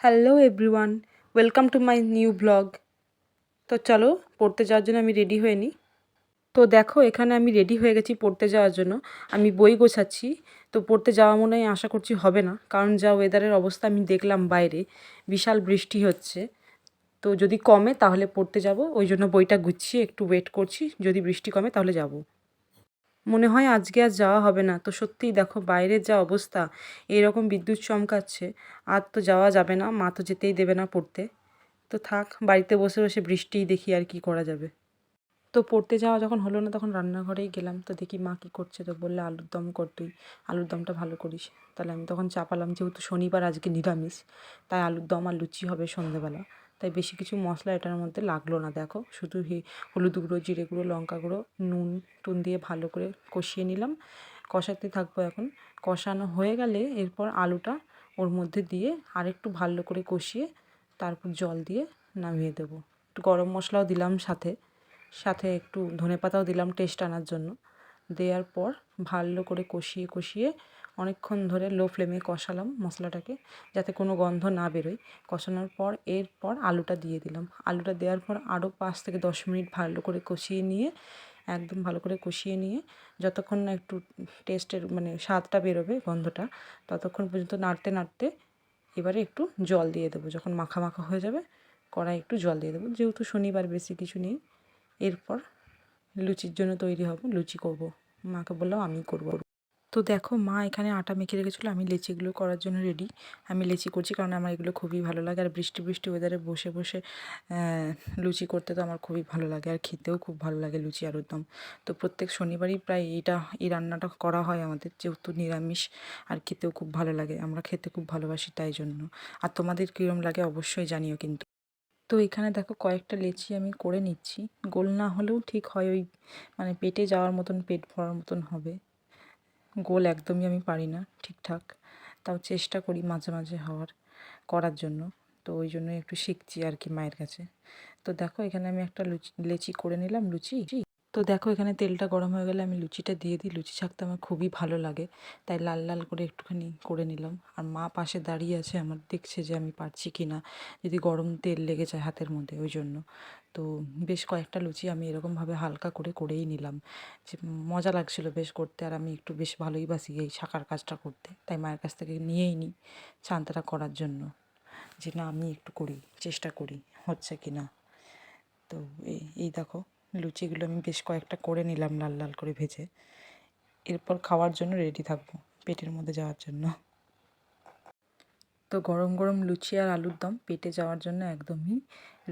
Hello everyone, welcome to my new blog. তো চলো পড়তে যাওয়ার জন্য আমি রেডি হয়ে নিই। তো দেখো এখানে আমি রেডি হয়ে গেছি পড়তে যাওয়ার জন্য। আমি বই গোছাচ্ছি। তো পড়তে যাওয়া মনে হয় আশা করছি হবে না, কারণ যা ওয়েদারের অবস্থা আমি দেখলাম বাইরে বিশাল বৃষ্টি হচ্ছে। তো যদি কমে তাহলে পড়তে যাব, ওই জন্য বইটা গুছিয়ে একটু ওয়েট করছি, যদি বৃষ্টি কমে তাহলে যাব। মনে হয় আজকে আর যাওয়া হবে না। তো সত্যিই দেখো বাইরের যা অবস্থা, এরকম বিদ্যুৎ চমকাচ্ছে, আর তো যাওয়া যাবে না, মা তো যেতেই দেবে না পড়তে। তো থাক, বাড়িতে বসে বসে বৃষ্টিই দেখি, আর কি করা যাবে। তো পড়তে যাওয়া যখন হলো না তখন রান্নাঘরেই গেলাম। তো দেখি মা কী করছে, তো বললে আলুর দম কর, তুই আলুর দমটা ভালো করিস। তাহলে আমি তখন চাপালাম, যেহেতু শনিবার আজকে নিরামিষ, তাই আলুর দম আর লুচি হবে সন্ধেবেলা। তাই বেশি কিছু মশলা এটার মধ্যে লাগলো না, দেখো শুধু হলুদ গুঁড়ো, জিরে গুঁড়ো, লঙ্কা গুঁড়ো, নুন টুন দিয়ে ভালো করে কষিয়ে নিলাম। কষাতে থাকবো এখন। কষানো হয়ে গেলে এরপর আলুটা ওর মধ্যে দিয়ে আরেকটু ভালো করে কষিয়ে তারপর জল দিয়ে নামিয়ে দেবো। একটু গরম মশলাও দিলাম সাথে, সাথে একটু ধনেপাতাও দিলাম টেস্ট আনার জন্য। দেওয়ার পর ভালো করে কষিয়ে কষিয়ে অনেকক্ষণ ধরে লো ফ্লেমে কষালাম মশলাটাকে, যাতে কোনো গন্ধ না বেরোয়। কষানোর পর এরপর আলুটা দিয়ে দিলাম। আলুটা দেওয়ার পর আরও 5 থেকে 10 মিনিট ভালো করে কষিয়ে নিয়ে, একদম ভালো করে কষিয়ে নিয়ে যতক্ষণ না একটু টেস্টের মানে স্বাদটা বেরোবে, গন্ধটা, ততক্ষণ পর্যন্ত নাড়তে নাড়তে এবারে একটু জল দিয়ে দেবো। যখন মাখা মাখা হয়ে যাবে কড়াই একটু জল দিয়ে দেবো, যেহেতু শনিবার বেশি কিছু নেই। এরপর লুচির জন্য তৈরি হব, লুচি করব। মাকে বললাম আমি করব। তো দেখো মা এখানে আটা মেখে রেখেছিলো, আমি লেচিগুলো করার জন্য রেডি। আমি লেচি করছি কারণ আমার এগুলো খুবই ভালো লাগে, আর বৃষ্টি বৃষ্টি ওয়েদারে বসে বসে লুচি করতে তো আমার খুবই ভালো লাগে, আর খেতেও খুব ভালো লাগে লুচি আলুর দম। তো প্রত্যেক শনিবারই প্রায় এই রান্নাটা করা হয় আমাদের, যেহেতু নিরামিষ, আর খেতেও খুব ভালো লাগে, আমরা খেতে খুব ভালোবাসি তাই জন্য। আর তোমাদের কীরকম লাগে অবশ্যই জানিও কিন্তু। তো এখানে দেখো কয়েকটা লেচি আমি করে নিচ্ছি। গোল না হলেও ঠিক হয়, ওই মানে পেটে যাওয়ার মতন, পেট ভরার মতন হবে। গোল একদমই আমি পারি না ঠিকঠাক, তাও চেষ্টা করি মাঝে মাঝে করার জন্য। তো ওই জন্য একটু শিখছি আর কি মায়ের কাছে। তো দেখো এখানে আমি একটা লেচি করে নিলাম, লুচি। তো দেখো এখানে তেলটা গরম হয়ে গেলে আমি লুচিটা দিয়ে দিই। লুচি ছাকতে আমার খুবই ভালো লাগে, তাই লাল লাল করে একটুখানি করে নিলাম। আর মা পাশে দাঁড়িয়ে আছে আমার, দেখছে যে আমি পারছি কি না, যদি গরম তেল লেগে যায় হাতের মধ্যে, ওই জন্য। তো বেশ কয়েকটা লুচি আমি এরকমভাবে হালকা করে করেই নিলাম, যে মজা লাগছিলো বেশ করতে। আর আমি একটু বেশ ভালোই বাসি এই ছাকার কাজটা করতে, তাই মায়ের কাছ থেকে নিয়েই নিই ছানটাটা করার জন্য, যে না আমি একটু করি, চেষ্টা করি হচ্ছে কি না। তো এই দেখো লুচিগুলো আমি বেশ কয়েকটা করে নিলাম লাল লাল করে ভেজে। এরপর খাওয়ার জন্য রেডি থাকবো, পেটের মধ্যে যাওয়ার জন্য। তো গরম গরম লুচি আর আলুর দম পেটে যাওয়ার জন্য একদমই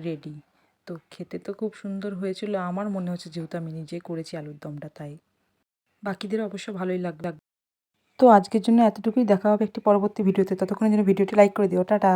রেডি। তো খেতে তো খুব সুন্দর হয়েছিল আমার মনে হচ্ছে, যেহেতু আমি নিজে করেছি আলুর দমটা, তাই বাকিদের অবশ্য ভালোই লাগবে। তো আজকের জন্য এতটুকুই, দেখা হবে একটি পরবর্তী ভিডিওতে। ততক্ষণের জন্য ভিডিওটি লাইক করে দিও, টাটা।